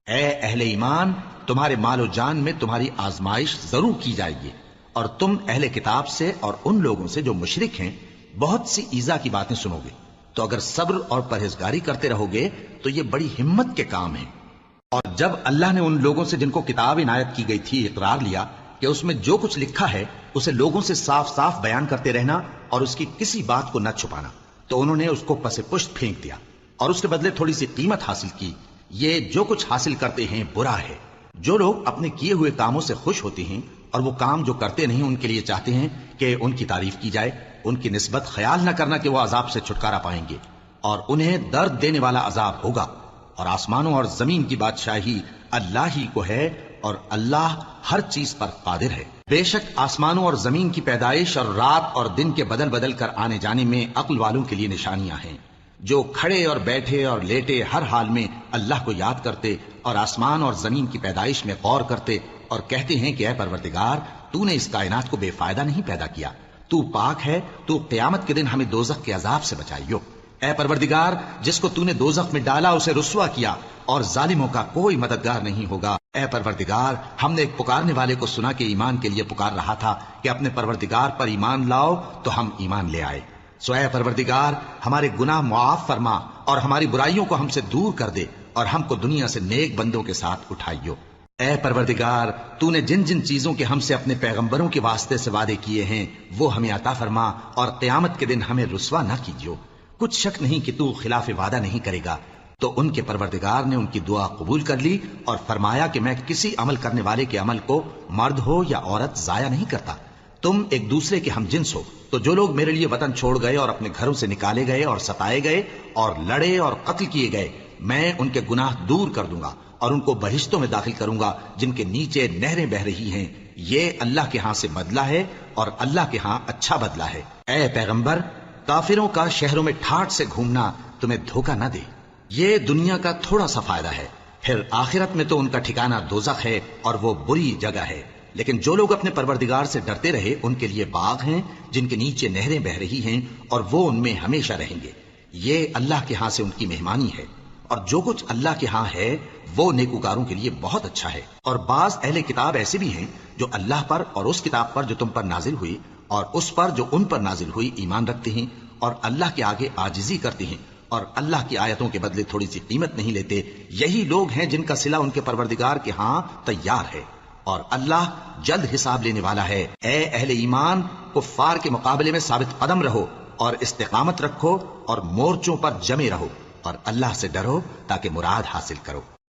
اے اہل ایمان، تمہارے مال و جان میں تمہاری آزمائش ضرور کی جائے گی، اور تم اہل کتاب سے اور ان لوگوں سے جو مشرک ہیں بہت سی ایذا کی باتیں سنو گے، تو اگر صبر اور پرہیزگاری کرتے رہو گے تو یہ بڑی ہمت کے کام ہیں۔ اور جب اللہ نے ان لوگوں سے جن کو کتاب عنایت کی گئی تھی اقرار لیا کہ اس میں جو کچھ لکھا ہے اسے لوگوں سے صاف صاف بیان کرتے رہنا اور اس کی کسی بات کو نہ چھپانا، تو انہوں نے اس کو پس پشت پھینک دیا اور اس کے بدلے تھوڑی سی قیمت حاصل کی۔ یہ جو کچھ حاصل کرتے ہیں برا ہے۔ جو لوگ اپنے کیے ہوئے کاموں سے خوش ہوتے ہیں اور وہ کام جو کرتے نہیں ان کے لیے چاہتے ہیں کہ ان کی تعریف کی جائے، ان کی نسبت خیال نہ کرنا کہ وہ عذاب سے چھٹکارا پائیں گے، اور انہیں درد دینے والا عذاب ہوگا۔ اور آسمانوں اور زمین کی بادشاہی اللہ ہی کو ہے، اور اللہ ہر چیز پر قادر ہے۔ بے شک آسمانوں اور زمین کی پیدائش اور رات اور دن کے بدل بدل کر آنے جانے میں عقل والوں کے لیے نشانیاں ہیں، جو کھڑے اور بیٹھے اور لیٹے ہر حال میں اللہ کو یاد کرتے اور آسمان اور زمین کی پیدائش میں غور کرتے اور کہتے ہیں کہ اے پروردگار، تو نے اس کائنات کو بے فائدہ نہیں پیدا کیا، تو پاک ہے، تو قیامت کے دن ہمیں دوزخ کے عذاب سے بچائیو۔ اے پروردگار، جس کو تو نے دوزخ میں ڈالا اسے رسوا کیا، اور ظالموں کا کوئی مددگار نہیں ہوگا۔ اے پروردگار، ہم نے ایک پکارنے والے کو سنا کہ ایمان کے لیے پکار رہا تھا کہ اپنے پروردگار پر ایمان لاؤ، تو ہم ایمان لے آئے۔ سو اے پروردگار، ہمارے گناہ معاف فرما اور ہماری برائیوں کو ہم سے دور کر دے، اور ہم کو دنیا سے نیک بندوں کے ساتھ اٹھائیو۔ اے پروردگار، تو نے جن جن چیزوں کے ہم سے اپنے پیغمبروں کے واسطے سے وعدے کیے ہیں وہ ہمیں عطا فرما، اور قیامت کے دن ہمیں رسوا نہ کیجیو۔ کچھ شک نہیں کہ تو خلاف وعدہ نہیں کرے گا۔ تو ان کے پروردگار نے ان کی دعا قبول کر لی اور فرمایا کہ میں کسی عمل کرنے والے کے عمل کو مرد ہو یا عورت ضائع نہیں کرتا۔ تم ایک دوسرے کے ہم جنس ہو، تو جو لوگ میرے لیے وطن چھوڑ گئے اور اپنے گھروں سے نکالے گئے اور ستائے گئے اور لڑے اور قتل کیے گئے، میں ان کے گناہ دور کر دوں گا اور ان کو بہشتوں میں داخل کروں گا جن کے نیچے نہریں بہ رہی ہیں۔ یہ اللہ کے ہاں سے بدلہ ہے، اور اللہ کے ہاں اچھا بدلہ ہے۔ اے پیغمبر، کافروں کا شہروں میں ٹھاٹ سے گھومنا تمہیں دھوکہ نہ دے۔ یہ دنیا کا تھوڑا سا فائدہ ہے، پھر آخرت میں تو ان کا ٹھکانہ دوزخ ہے، اور وہ بری جگہ ہے۔ لیکن جو لوگ اپنے پروردگار سے ڈرتے رہے ان کے لیے باغ ہیں جن کے نیچے نہریں بہ رہی ہیں، اور وہ ان میں ہمیشہ رہیں گے۔ یہ اللہ کے ہاں سے ان کی مہمانی ہے، اور جو کچھ اللہ کے ہاں ہے وہ نیکوکاروں کے لیے بہت اچھا ہے۔ اور بعض اہل کتاب ایسے بھی ہیں جو اللہ پر اور اس کتاب پر جو تم پر نازل ہوئی اور اس پر جو ان پر نازل ہوئی ایمان رکھتے ہیں، اور اللہ کے آگے عاجزی کرتے ہیں، اور اللہ کی آیتوں کے بدلے تھوڑی سی قیمت نہیں لیتے۔ یہی لوگ ہیں جن کا صلہ ان کے پروردگار کے ہاں تیار ہے، اور اللہ جلد حساب لینے والا ہے۔ اے اہل ایمان، کفار کے مقابلے میں ثابت قدم رہو اور استقامت رکھو اور مورچوں پر جمے رہو، اور اللہ سے ڈرو تاکہ مراد حاصل کرو۔